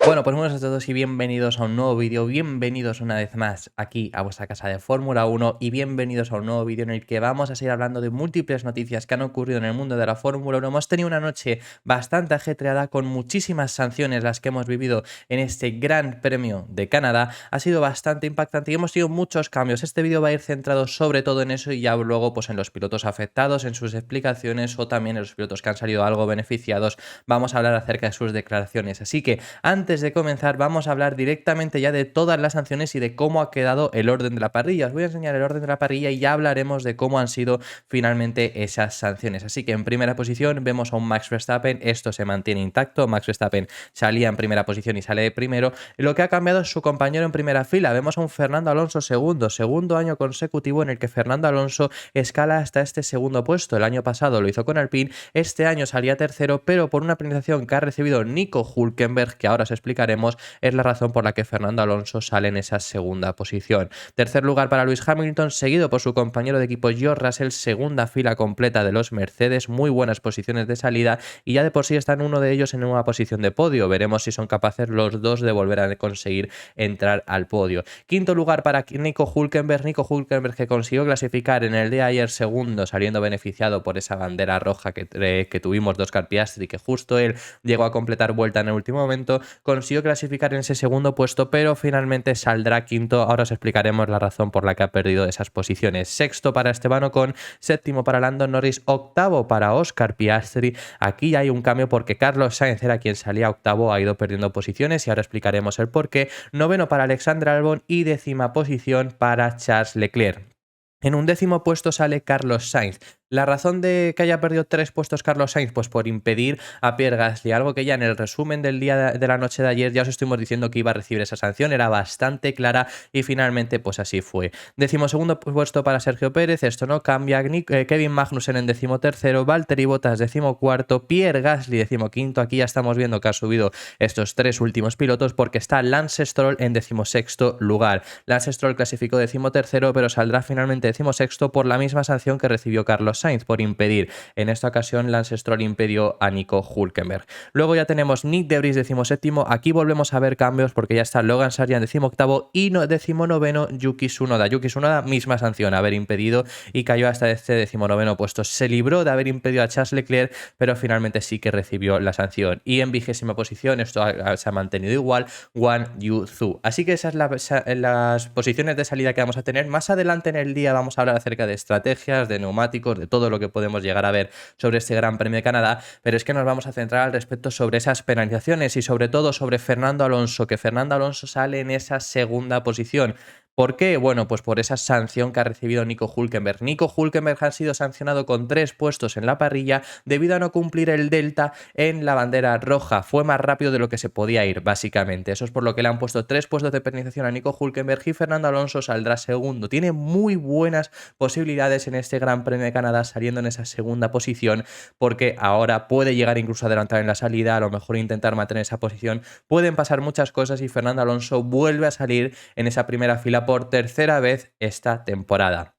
Bueno, pues buenos a todos y bienvenidos a un nuevo vídeo, bienvenidos una vez más aquí a vuestra casa de Fórmula 1 y bienvenidos a un nuevo vídeo en el que vamos a seguir hablando de múltiples noticias que han ocurrido en el mundo de la Fórmula 1. Hemos tenido una noche bastante ajetreada con muchísimas sanciones las que hemos vivido en este Gran Premio de Canadá. Ha sido bastante impactante y hemos tenido muchos cambios. Este vídeo va a ir centrado sobre todo en eso y ya luego pues en los pilotos afectados, en sus explicaciones o también en los pilotos que han salido algo beneficiados. Vamos a hablar acerca de sus declaraciones. Así que antes de comenzar vamos a hablar directamente ya de todas las sanciones y de cómo ha quedado el orden de la parrilla. Os voy a enseñar el orden de la parrilla y ya hablaremos de cómo han sido finalmente esas sanciones. Así que en primera posición vemos a un Max Verstappen, esto se mantiene intacto, Max Verstappen salía en primera posición y sale de primero. Lo que ha cambiado es su compañero en primera fila, vemos a un Fernando Alonso segundo año consecutivo en el que Fernando Alonso escala hasta este segundo puesto. El año pasado lo hizo con Alpine, este año salía tercero, pero por una penalización que ha recibido Nico Hülkenberg, que ahora os explicaremos, es la razón por la que Fernando Alonso sale en esa segunda posición. Tercer lugar para Lewis Hamilton, seguido por su compañero de equipo George Russell, segunda fila completa de los Mercedes, muy buenas posiciones de salida y ya de por sí están uno de ellos en una posición de podio. Veremos si son capaces los dos de volver a conseguir entrar al podio. Quinto lugar para Nico Hülkenberg que consiguió clasificar en el día de ayer segundo, saliendo beneficiado por esa bandera roja que tuvimos de Oscar Piastri, que justo él llegó a completar vuelta en el último momento. Consiguió clasificar en ese segundo puesto, pero finalmente saldrá quinto. Ahora os explicaremos la razón por la que ha perdido esas posiciones. Sexto para Esteban Ocon, séptimo para Lando Norris, octavo para Oscar Piastri. Aquí hay un cambio porque Carlos Sainz era quien salía octavo, ha ido perdiendo posiciones y ahora explicaremos el porqué. Noveno para Alexander Albon y décima posición para Charles Leclerc. En un décimo puesto sale Carlos Sainz. La razón de que haya perdido 3 puestos Carlos Sainz, pues por impedir a Pierre Gasly, algo que ya en el resumen del día de la noche de ayer ya os estuvimos diciendo que iba a recibir esa sanción, era bastante clara y finalmente pues así fue. Decimosegundo puesto para Sergio Pérez, esto no cambia, Kevin Magnussen en decimotercero, Valtteri Bottas decimocuarto, Pierre Gasly decimoquinto, aquí ya estamos viendo que ha subido estos 3 últimos pilotos porque está Lance Stroll en decimosexto lugar. Lance Stroll clasificó decimotercero, pero saldrá finalmente decimosexto por la misma sanción que recibió Carlos Sainz por impedir. En esta ocasión Lance Stroll impidió a Nico Hülkenberg. Luego ya tenemos Nick de Vries decimoséptimo, aquí volvemos a ver cambios porque ya está Logan Sargent decimoctavo y decimonoveno Yuki Tsunoda. Yuki Tsunoda misma sanción, haber impedido y cayó hasta este decimonoveno puesto. Se libró de haber impedido a Charles Leclerc, pero finalmente sí que recibió la sanción. Y en vigésima posición, esto se ha mantenido igual, Guan Yu Zhou. Así que esas las posiciones de salida que vamos a tener. Más adelante en el día vamos a hablar acerca de estrategias, de neumáticos, de todo lo que podemos llegar a ver sobre este Gran Premio de Canadá, pero es que nos vamos a centrar al respecto sobre esas penalizaciones y sobre todo sobre Fernando Alonso, que Fernando Alonso sale en esa segunda posición. ¿Por qué? Bueno, pues por esa sanción que ha recibido Nico Hülkenberg. Nico Hülkenberg ha sido sancionado con 3 puestos en la parrilla debido a no cumplir el delta en la bandera roja. Fue más rápido de lo que se podía ir, básicamente. Eso es por lo que le han puesto 3 puestos de penalización a Nico Hülkenberg y Fernando Alonso saldrá segundo. Tiene muy buenas posibilidades en este Gran Premio de Canadá saliendo en esa segunda posición porque ahora puede llegar incluso a adelantar en la salida, a lo mejor intentar mantener esa posición. Pueden pasar muchas cosas y Fernando Alonso vuelve a salir en esa primera fila por tercera vez esta temporada.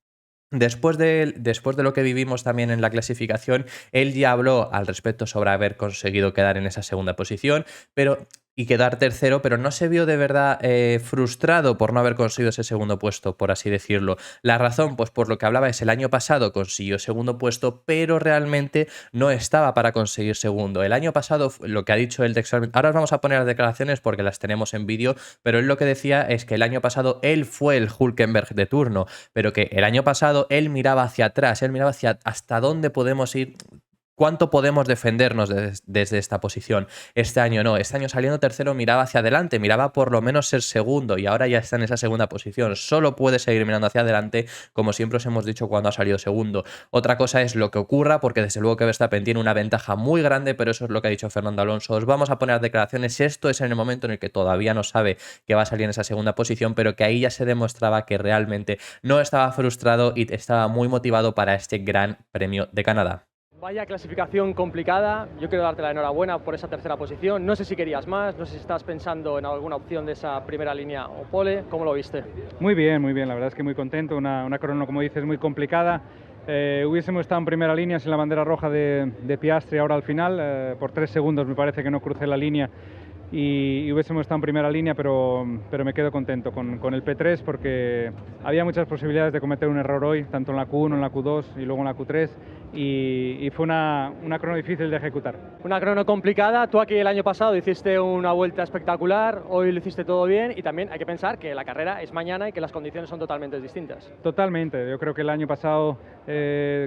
Después de lo que vivimos también en la clasificación, él ya habló al respecto sobre haber conseguido quedar en esa segunda posición y quedar tercero, pero no se vio de verdad frustrado por no haber conseguido ese segundo puesto, por así decirlo. La razón, pues por lo que hablaba, es el año pasado consiguió segundo puesto, pero realmente no estaba para conseguir segundo. El año pasado, lo que ha dicho él textualmente, ahora os vamos a poner las declaraciones porque las tenemos en vídeo, pero él lo que decía es que el año pasado él fue el Hülkenberg de turno, pero que el año pasado él miraba hacia atrás, él miraba hacia hasta dónde podemos ir, cuánto podemos defendernos desde esta posición. Este año no, este año saliendo tercero miraba hacia adelante, miraba por lo menos ser segundo y ahora ya está en esa segunda posición. Solo puede seguir mirando hacia adelante, como siempre os hemos dicho cuando ha salido segundo. Otra cosa es lo que ocurra, porque desde luego que Verstappen tiene una ventaja muy grande, pero eso es lo que ha dicho Fernando Alonso. Os vamos a poner declaraciones, esto es en el momento en el que todavía no sabe que va a salir en esa segunda posición, pero que ahí ya se demostraba que realmente no estaba frustrado y estaba muy motivado para este Gran Premio de Canadá. Vaya clasificación complicada, yo quiero darte la enhorabuena por esa tercera posición, no sé si querías más, no sé si estás pensando en alguna opción de esa primera línea o pole, ¿cómo lo viste? Muy bien, la verdad es que muy contento, una crono como dices muy complicada, hubiésemos estado en primera línea sin la bandera roja de Piastri ahora al final, por 3 segundos me parece que no crucé la línea y hubiésemos estado en primera línea, pero me quedo contento con el P3 porque había muchas posibilidades de cometer un error hoy, tanto en la Q1, en la Q2 y luego en la Q3, y fue una crono difícil de ejecutar. Una crono complicada. Tú aquí el año pasado hiciste una vuelta espectacular, hoy lo hiciste todo bien, y también hay que pensar que la carrera es mañana y que las condiciones son totalmente distintas. Totalmente, yo creo que el año pasado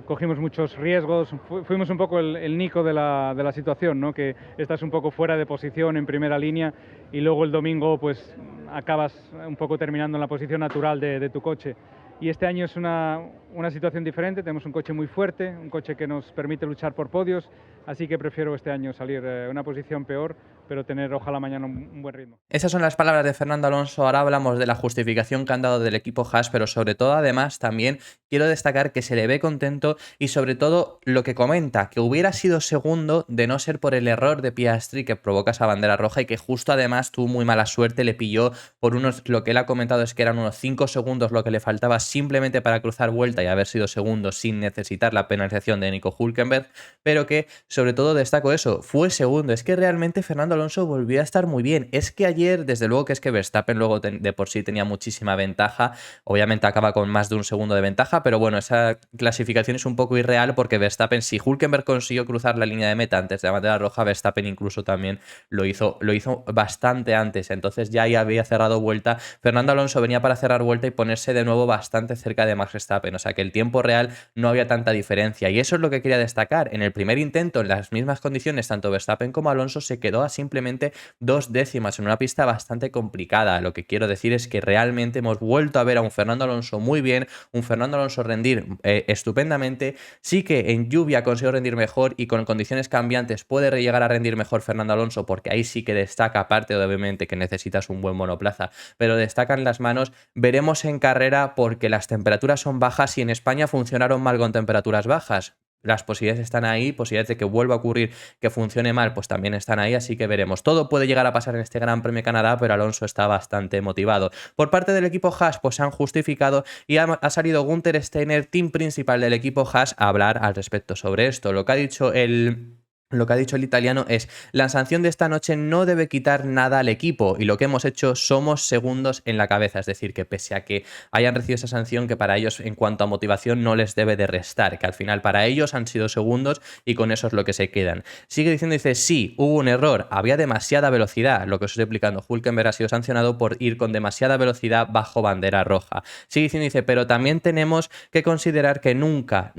cogimos muchos riesgos, fuimos un poco el Nico de la situación, ¿no? Que estás un poco fuera de posición en primera línea y luego el domingo pues acabas un poco terminando en la posición natural de tu coche. Y este año es una situación diferente, tenemos un coche muy fuerte, un coche que nos permite luchar por podios, así que prefiero este año salir en una posición peor, pero tener ojalá mañana un buen ritmo. Esas son las palabras de Fernando Alonso. Ahora hablamos de la justificación que han dado del equipo Haas, pero sobre todo además también quiero destacar que se le ve contento y sobre todo lo que comenta, que hubiera sido segundo de no ser por el error de Piastri que provoca esa bandera roja y que justo además tuvo muy mala suerte, le pilló por lo que él ha comentado es que eran unos 5 segundos lo que le faltaba simplemente para cruzar vuelta y haber sido segundo sin necesitar la penalización de Nico Hülkenberg, pero que sobre todo destaco eso, fue segundo. Es que realmente Fernando Alonso volvió a estar muy bien. Es que ayer, desde luego que es que Verstappen luego de por sí tenía muchísima ventaja, obviamente acaba con más de un segundo de ventaja, pero bueno, esa clasificación es un poco irreal porque Verstappen, si Hülkenberg consiguió cruzar la línea de meta antes de la bandera roja, Verstappen incluso también lo hizo bastante antes, entonces ya ahí había cerrado vuelta. Fernando Alonso venía para cerrar vuelta y ponerse de nuevo bastante cerca de Max Verstappen, o sea que el tiempo real no había tanta diferencia y eso es lo que quería destacar. En el primer intento, en las mismas condiciones, tanto Verstappen como Alonso se quedó a simplemente 2 décimas en una pista bastante complicada. Lo que quiero decir es que realmente hemos vuelto a ver a un Fernando Alonso muy bien, un Fernando Alonso rendir estupendamente. Sí que en lluvia consiguió rendir mejor y con condiciones cambiantes puede llegar a rendir mejor Fernando Alonso porque ahí sí que destaca, aparte obviamente que necesitas un buen monoplaza, pero destacan las manos. Veremos en carrera porque las temperaturas son bajas y en España funcionaron mal con temperaturas bajas. Las posibilidades están ahí, posibilidades de que vuelva a ocurrir que funcione mal, pues también están ahí, así que veremos. Todo puede llegar a pasar en este Gran Premio de Canadá, pero Alonso está bastante motivado. Por parte del equipo Haas, pues se han justificado y ha salido Günther Steiner, team principal del equipo Haas, a hablar al respecto sobre esto. Lo que ha dicho el italiano es: la sanción de esta noche no debe quitar nada al equipo y lo que hemos hecho somos segundos en la cabeza, es decir, que pese a que hayan recibido esa sanción, que para ellos en cuanto a motivación no les debe de restar, que al final para ellos han sido segundos y con eso es lo que se quedan. Sigue diciendo, dice, sí, hubo un error, había demasiada velocidad, lo que os estoy explicando, Hülkenberg ha sido sancionado por ir con demasiada velocidad bajo bandera roja. Sigue diciendo, dice, pero también tenemos que considerar que nunca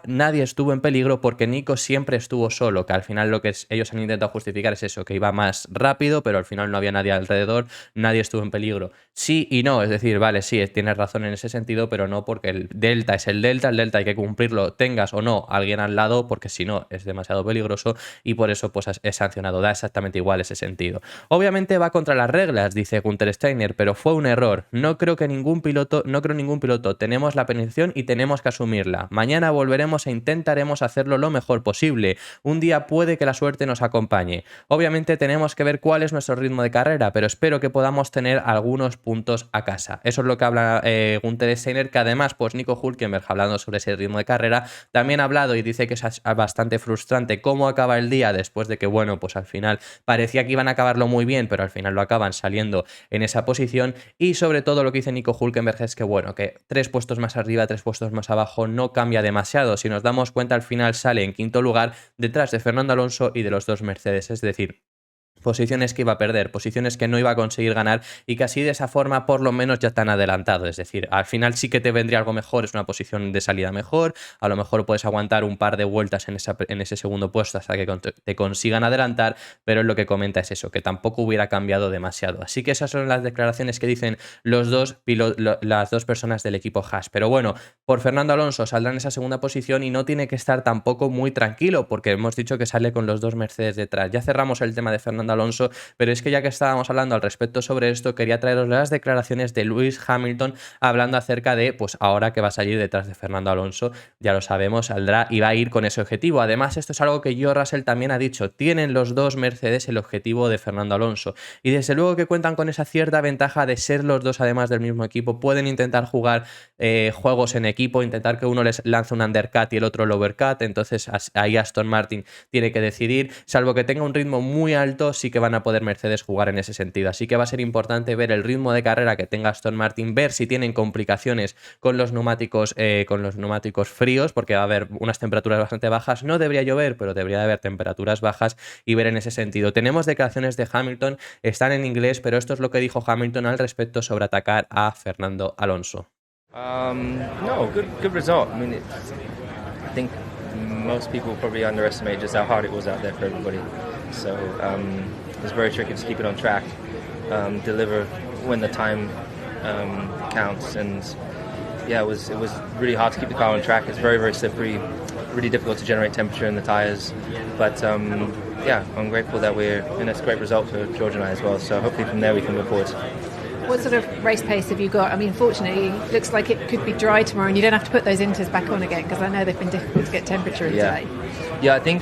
nadie estuvo en peligro porque Nico siempre estuvo solo, que al final lo que ellos han intentado justificar es eso, que iba más rápido, pero al final no había nadie alrededor, nadie estuvo en peligro. Sí y no, es decir, vale, sí, tienes razón en ese sentido, pero no porque el delta es el delta hay que cumplirlo, tengas o no alguien al lado, porque si no es demasiado peligroso y por eso pues es sancionado, da exactamente igual ese sentido. Obviamente va contra las reglas, dice Günther Steiner, pero fue un error. No creo ningún piloto, tenemos la penalización y tenemos que asumirla. Mañana volveremos e intentaremos hacerlo lo mejor posible. Un día puede que la suerte nos acompañe. Obviamente tenemos que ver cuál es nuestro ritmo de carrera, pero espero que podamos tener algunos puntos a casa. Eso es lo que habla Günther Steiner, que además, pues Nico Hülkenberg, hablando sobre ese ritmo de carrera, también ha hablado y dice que es bastante frustrante cómo acaba el día después de que, bueno, pues al final parecía que iban a acabarlo muy bien, pero al final lo acaban saliendo en esa posición. Y sobre todo lo que dice Nico Hülkenberg es que, bueno, que 3 puestos más arriba, 3 puestos más abajo no cambia demasiado. Si nos damos cuenta, al final sale en quinto lugar detrás de Fernando Alonso y de los 2 Mercedes, es decir, posiciones que iba a perder, posiciones que no iba a conseguir ganar y que así de esa forma por lo menos ya te han adelantado, es decir, al final sí que te vendría algo mejor, es una posición de salida mejor, a lo mejor puedes aguantar un par de vueltas en ese segundo puesto hasta que te consigan adelantar, pero lo que comenta es eso, que tampoco hubiera cambiado demasiado. Así que esas son las declaraciones que dicen las dos personas del equipo Haas, pero bueno, por Fernando Alonso saldrá en esa segunda posición y no tiene que estar tampoco muy tranquilo porque hemos dicho que sale con los 2 Mercedes detrás. Ya cerramos el tema de Fernando Alonso, pero es que ya que estábamos hablando al respecto sobre esto, quería traeros las declaraciones de Lewis Hamilton hablando acerca de, pues ahora que va a salir detrás de Fernando Alonso, ya lo sabemos, saldrá y va a ir con ese objetivo. Además, esto es algo que George Russell también ha dicho, tienen los 2 Mercedes el objetivo de Fernando Alonso y desde luego que cuentan con esa cierta ventaja de ser los 2 además del mismo equipo, pueden intentar jugar juegos en equipo, intentar que uno les lance un undercut y el otro el overcut, entonces ahí Aston Martin tiene que decidir, salvo que tenga un ritmo muy alto, sí que van a poder Mercedes jugar en ese sentido. Así que va a ser importante ver el ritmo de carrera que tenga Aston Martin, ver si tienen complicaciones con los neumáticos fríos, porque va a haber unas temperaturas bastante bajas. No debería llover, pero debería de haber temperaturas bajas, y ver en ese sentido. Tenemos declaraciones de Hamilton, están en inglés, pero esto es lo que dijo Hamilton al respecto sobre atacar a Fernando Alonso. No, good result. I mean, I think most people probably underestimate just how hard it was out there for everybody. So it's very tricky to keep it on track, deliver when the time counts, and yeah, it was really hard to keep the car on track. It's very, very slippery, really difficult to generate temperature in the tires, but yeah, I'm grateful that and it's a great result for George and I as well, so hopefully from there we can move forward. What sort of race pace have you got? I mean, fortunately, it looks like it could be dry tomorrow and you don't have to put those inters back on again, because I know they've been difficult to get temperature in today. Yeah, I think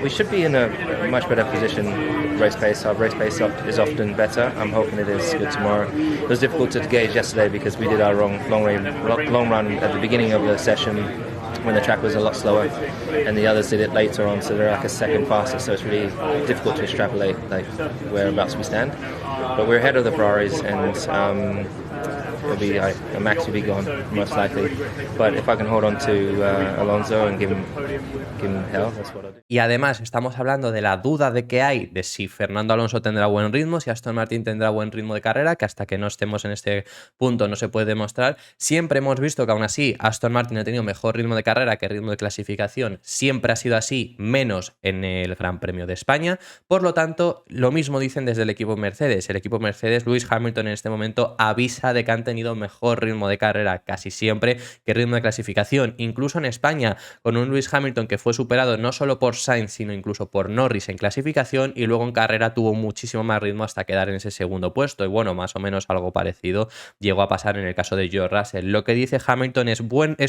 we should be in a much better position with race pace. Our race pace is often better. I'm hoping it is good tomorrow. It was difficult to gauge yesterday because we did our long run at the beginning of the session when the track was a lot slower, and the others did it later on, so they're like a second faster, so it's really difficult to extrapolate like whereabouts we stand. But we're ahead of the Ferraris, and Max will be gone most likely. But if I can hold on to Alonso and give him hell, that's what I'll do. Y además estamos hablando de la duda de que hay de si Fernando Alonso tendrá buen ritmo, si Aston Martin tendrá buen ritmo de carrera, que hasta que no estemos en este punto no se puede demostrar. Siempre hemos visto que aún así Aston Martin ha tenido mejor ritmo de carrera que ritmo de clasificación. Siempre ha sido así, menos en el Gran Premio de España. Por lo tanto, lo mismo dicen desde el equipo Mercedes. El equipo Mercedes, Lewis Hamilton en este momento avisa de que han tenido mejor ritmo de carrera casi siempre que ritmo de clasificación. Incluso en España, con un Lewis Hamilton que fue superado no solo por Sainz, sino incluso por Norris en clasificación, y luego en carrera tuvo muchísimo más ritmo hasta quedar en ese segundo puesto. Y bueno, más o menos algo parecido llegó a pasar en el caso de George Russell. Lo que dice Hamilton es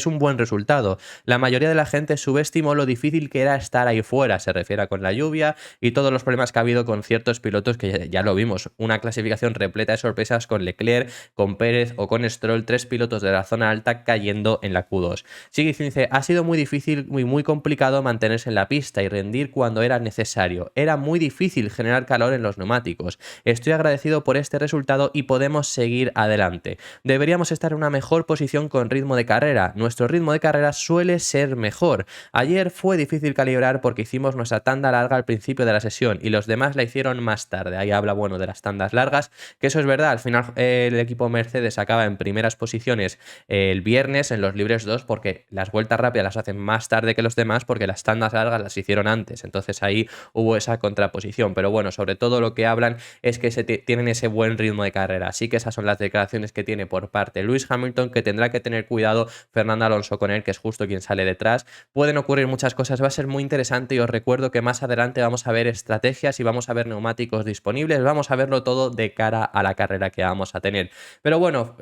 un buen resultado. La mayoría de la gente subestimó lo difícil que era estar ahí fuera. Se refiere a con la lluvia y todos los problemas que ha habido con ciertos pilotos que ya lo vimos. Una clasificación repleta de sorpresas con Leclerc, con Pérez o con Stroll, 3 pilotos de la zona alta cayendo en la Q2. Sigue diciendo, dice, ha sido muy difícil, muy complicado mantenerse en la pista y rendir cuando era necesario. Era muy difícil generar calor en los neumáticos. Estoy agradecido por este resultado y podemos seguir adelante. Deberíamos estar en una mejor posición con ritmo de carrera. Nuestro ritmo de carrera suele ser mejor. Ayer fue difícil calibrar porque hicimos nuestra tanda larga al principio de la sesión y los demás la hicieron más tarde. Ahí habla, bueno, de las tandas largas, que eso es verdad. Al final el equipo Mercedes acaba en primeras posiciones el viernes en los libres 2 porque las vueltas rápidas las hacen más tarde que los demás porque las tandas largas las hicieron antes. Entonces ahí hubo esa contraposición. Pero bueno, sobre todo lo que hablan es que tienen ese buen ritmo de carrera. Así que esas son las declaraciones que tiene por parte de Lewis Hamilton, que tendrá que tener cuidado Fernando Alonso con él, que es justo quien sale detrás. Pueden ocurrir muchas cosas, va a ser muy interesante y os recuerdo que más adelante vamos a ver estrategias y vamos a ver neumáticos disponibles, vamos a verlo todo de cara a la carrera que vamos a tener. Pero bueno,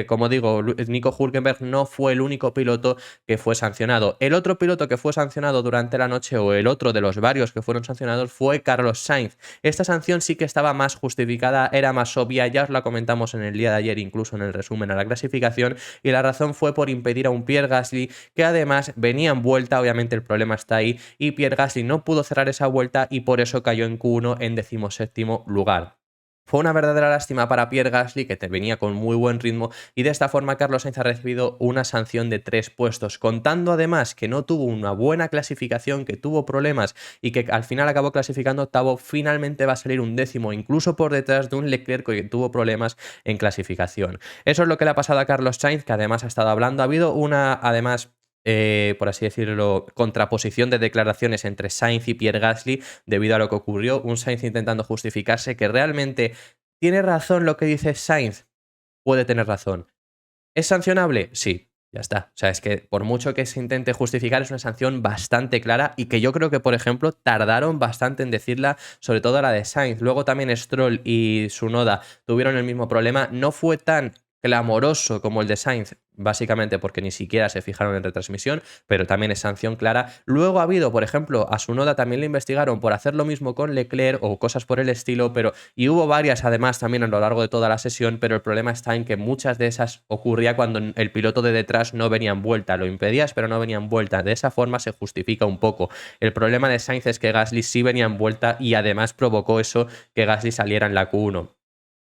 como digo, Nico Hülkenberg no fue el único piloto que fue sancionado. El otro piloto que fue sancionado durante la noche, o el otro de los varios que fueron sancionados, fue Carlos Sainz. Esta sanción sí que estaba más justificada, era más obvia, ya os la comentamos en el día de ayer, incluso en el resumen a la clasificación, y la razón fue por impedir a un Pierre Gasly que además venía en vuelta. Obviamente el problema está ahí y Pierre Gasly no pudo cerrar esa vuelta y por eso cayó en Q1 en 17º lugar. Fue una verdadera lástima para Pierre Gasly, que venía con muy buen ritmo, y de esta forma Carlos Sainz ha recibido una sanción de 3 puestos, contando además que no tuvo una buena clasificación, que tuvo problemas y que al final acabó clasificando octavo. Finalmente va a salir un 10º, incluso por detrás de un Leclerc que tuvo problemas en clasificación. Eso es lo que le ha pasado a Carlos Sainz, que además ha estado hablando. Ha habido una, además, por así decirlo, contraposición de declaraciones entre Sainz y Pierre Gasly debido a lo que ocurrió. Un Sainz intentando justificarse, que realmente tiene razón lo que dice Sainz, puede tener razón. ¿Es sancionable? Sí, ya está. O sea, es que por mucho que se intente justificar, es una sanción bastante clara y que yo creo que, por ejemplo, tardaron bastante en decirla, sobre todo la de Sainz. Luego también Stroll y Tsunoda tuvieron el mismo problema. No fue tan clamoroso como el de Sainz, básicamente porque ni siquiera se fijaron en retransmisión, pero también es sanción clara. Luego ha habido, por ejemplo, a Tsunoda también le investigaron por hacer lo mismo con Leclerc o cosas por el estilo, y hubo varias además también a lo largo de toda la sesión, pero el problema está en que muchas de esas ocurría cuando el piloto de detrás no venía en vuelta. Lo impedías, pero no venía en vuelta. De esa forma se justifica un poco. El problema de Sainz es que Gasly sí venía en vuelta y además provocó eso, que Gasly saliera en la Q1.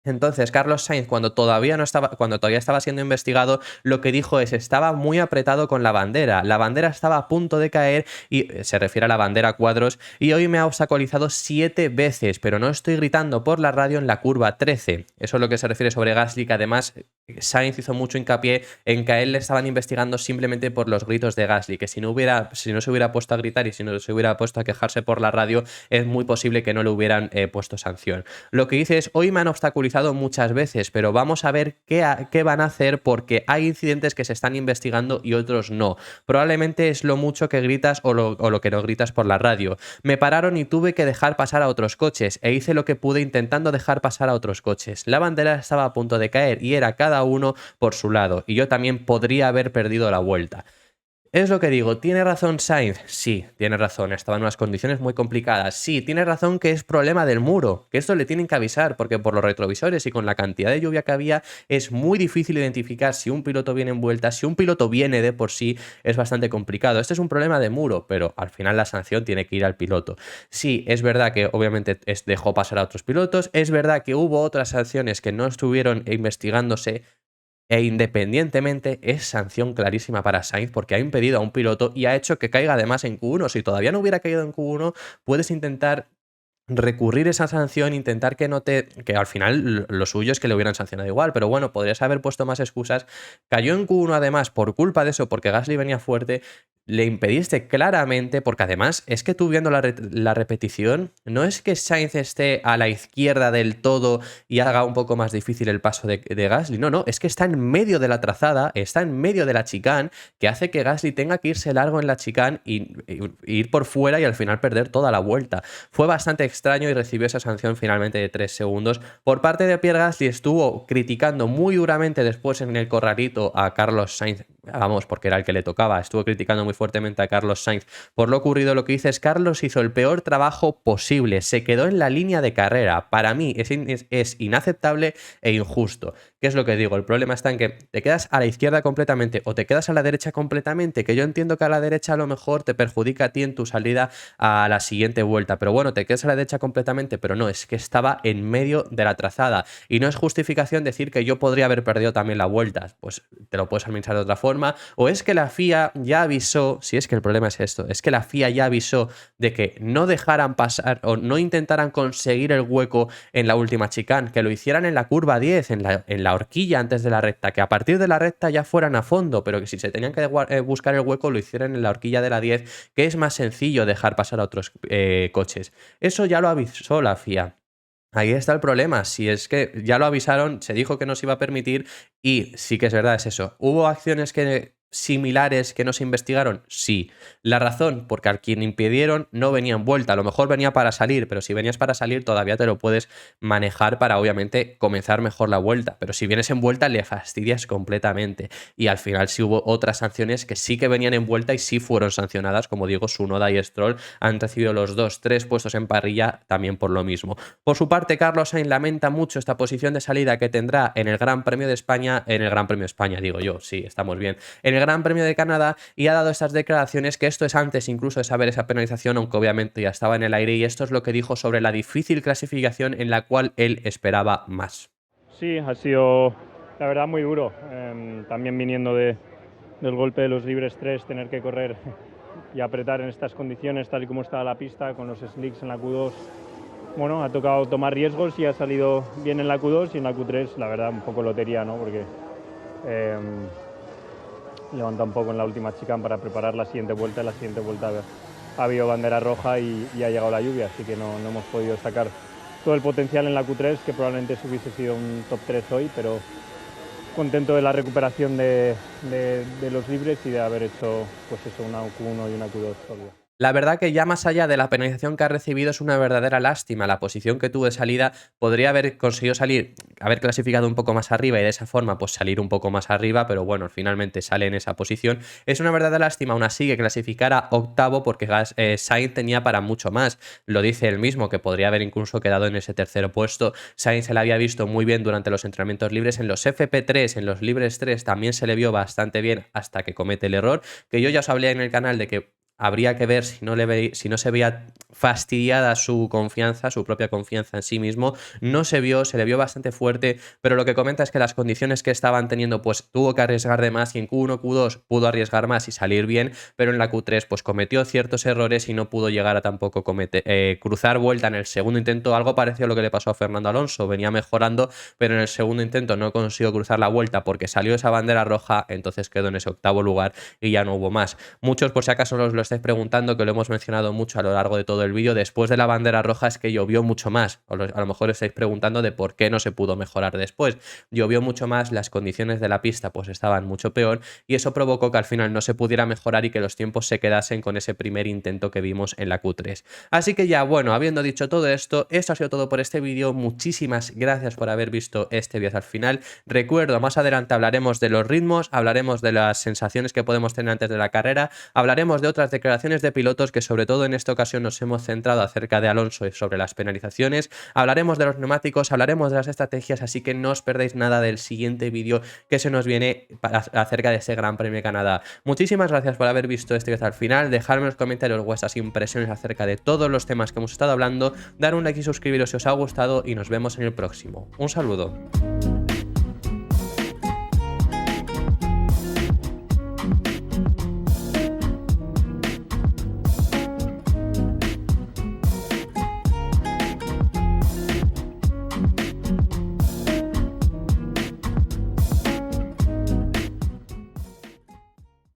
Entonces, Carlos Sainz, cuando todavía estaba siendo investigado, lo que dijo es: estaba muy apretado con la bandera. La bandera estaba a punto de caer, y se refiere a la bandera cuadros, y hoy me ha obstaculizado 7 veces, pero no estoy gritando por la radio en la curva 13. Eso es lo que se refiere sobre Gasly, que además Sainz hizo mucho hincapié en que a él le estaban investigando simplemente por los gritos de Gasly, que si no se hubiera puesto a gritar y si no se hubiera puesto a quejarse por la radio, es muy posible que no le hubieran puesto sanción. Lo que dice es: hoy me han obstaculizado muchas veces, pero vamos a ver qué van a hacer, porque hay incidentes que se están investigando y otros no. Probablemente es lo mucho que gritas o lo que no gritas por la radio. Me pararon y tuve que dejar pasar a otros coches e hice lo que pude intentando dejar pasar a otros coches. La bandera estaba a punto de caer y era cada uno por su lado, y yo también podría haber perdido la vuelta. Es lo que digo, ¿tiene razón Sainz? Sí, tiene razón, estaba en unas condiciones muy complicadas. Sí, tiene razón que es problema del muro, que esto le tienen que avisar, porque por los retrovisores y con la cantidad de lluvia que había, es muy difícil identificar si un piloto viene en vuelta. Si un piloto viene de por sí, es bastante complicado. Este es un problema de muro, pero al final la sanción tiene que ir al piloto. Sí, es verdad que obviamente dejó pasar a otros pilotos, es verdad que hubo otras sanciones que no estuvieron investigándose, e independientemente es sanción clarísima para Sainz, porque ha impedido a un piloto y ha hecho que caiga además en Q1. Si todavía no hubiera caído en Q1, puedes intentar recurrir esa sanción, intentar que al final lo suyo es que le hubieran sancionado igual, pero bueno, podrías haber puesto más excusas. Cayó en Q1 además por culpa de eso, porque Gasly venía fuerte. Le impediste claramente, porque además es que tú viendo la repetición, no es que Sainz esté a la izquierda del todo y haga un poco más difícil el paso de Gasly, no, es que está en medio de la trazada, está en medio de la chicane, que hace que Gasly tenga que irse largo en la chicane y ir por fuera y al final perder toda la vuelta. Fue bastante extraño y recibió esa sanción finalmente de 3 segundos. Por parte de Pierre Gasly, estuvo criticando muy duramente después en el corralito a Carlos Sainz, vamos, porque era el que le tocaba, estuvo criticando muy fuertemente a Carlos Sainz por lo ocurrido. Lo que dice es: Carlos hizo el peor trabajo posible, se quedó en la línea de carrera, para mí es inaceptable e injusto. ¿Qué es lo que digo? El problema está en que te quedas a la izquierda completamente o te quedas a la derecha completamente, que yo entiendo que a la derecha a lo mejor te perjudica a ti en tu salida a la siguiente vuelta, pero bueno, te quedas a la derecha completamente, pero no, es que estaba en medio de la trazada y no es justificación decir que yo podría haber perdido también la vuelta. Pues te lo puedes administrar de otra forma, o es que la FIA ya avisó, si es que el problema es esto, es que la FIA ya avisó de que no dejaran pasar o no intentaran conseguir el hueco en la última chicane, que lo hicieran en la curva 10, en la horquilla antes de la recta, que a partir de la recta ya fueran a fondo, pero que si se tenían que buscar el hueco lo hicieran en la horquilla de la 10, que es más sencillo dejar pasar a otros coches. Eso ya lo avisó la FIA. Ahí está el problema, si es que ya lo avisaron, se dijo que no se iba a permitir y sí que es verdad, es eso. ¿Hubo acciones similares que no se investigaron? Sí. La razón, porque al quien impidieron no venía en vuelta, a lo mejor venía para salir, pero si venías para salir todavía te lo puedes manejar para obviamente comenzar mejor la vuelta, pero si vienes en vuelta le fastidias completamente, y al final sí hubo otras sanciones que sí que venían en vuelta y sí fueron sancionadas, como digo, Tsunoda y Stroll han recibido los 3 puestos en parrilla también por lo mismo. Por su parte, Carlos Sainz lamenta mucho esta posición de salida que tendrá en el Gran Premio de España, digo yo, sí, estamos bien, en el Gran Premio de Canadá, y ha dado estas declaraciones, que esto es antes incluso de saber esa penalización, aunque obviamente ya estaba en el aire, y esto es lo que dijo sobre la difícil clasificación en la cual él esperaba más. Sí, ha sido la verdad muy duro, también viniendo del golpe de los libres 3, tener que correr y apretar en estas condiciones tal y como estaba la pista, con los slicks en la Q2. Bueno, ha tocado tomar riesgos y ha salido bien en la Q2, y en la Q3 la verdad un poco lotería, ¿no? Porque levanta un poco en la última chicane para preparar la siguiente vuelta. En la siguiente vuelta ha habido bandera roja y ha llegado la lluvia, así que no hemos podido sacar todo el potencial en la Q3, que probablemente hubiese sido un top 3 hoy, pero contento de la recuperación de los libres y de haber hecho pues eso, una Q1 y una Q2 sólida. La verdad que ya más allá de la penalización que ha recibido es una verdadera lástima. La posición que tuvo de salida podría haber conseguido salir, haber clasificado un poco más arriba y de esa forma pues salir un poco más arriba, pero bueno, finalmente sale en esa posición. Es una verdadera lástima aún así que clasificara octavo porque Sainz tenía para mucho más. Lo dice él mismo, que podría haber incluso quedado en ese tercer puesto. Sainz se le había visto muy bien durante los entrenamientos libres, en los FP3, en los libres 3 también se le vio bastante bien hasta que comete el error, que yo ya os hablé en el canal de que habría que ver si no se veía fastidiada su confianza, su propia confianza en sí mismo. No se vio, se le vio bastante fuerte, pero lo que comenta es que las condiciones que estaban teniendo, pues tuvo que arriesgar de más y en Q1, Q2 pudo arriesgar más y salir bien, pero en la Q3 pues cometió ciertos errores y no pudo llegar a tampoco cruzar vuelta en el segundo intento. Algo parecido a lo que le pasó a Fernando Alonso, venía mejorando, pero en el segundo intento no consiguió cruzar la vuelta porque salió esa bandera roja, entonces quedó en ese octavo lugar y ya no hubo más. Muchos, por si acaso os lo estáis preguntando, que lo hemos mencionado mucho a lo largo de todo el vídeo, después de la bandera roja es que llovió mucho más. A lo mejor os estáis preguntando de por qué no se pudo mejorar después. Llovió mucho más, las condiciones de la pista pues estaban mucho peor y eso provocó que al final no se pudiera mejorar y que los tiempos se quedasen con ese primer intento que vimos en la Q3. Así que ya, bueno, habiendo dicho todo esto, esto ha sido todo por este vídeo. Muchísimas gracias por haber visto este vídeo hasta el final. Recuerdo, más adelante hablaremos de los ritmos, hablaremos de las sensaciones que podemos tener antes de la carrera, hablaremos de otras declaraciones de pilotos que sobre todo en esta ocasión nos hemos centrado acerca de Alonso y sobre las penalizaciones, hablaremos de los neumáticos, hablaremos de las estrategias, así que no os perdáis nada del siguiente vídeo que se nos viene acerca de ese Gran Premio de Canadá. Muchísimas gracias por haber visto este vídeo hasta el final, dejadme en los comentarios vuestras impresiones acerca de todos los temas que hemos estado hablando, dar un like y suscribiros si os ha gustado y nos vemos en el próximo. Un saludo.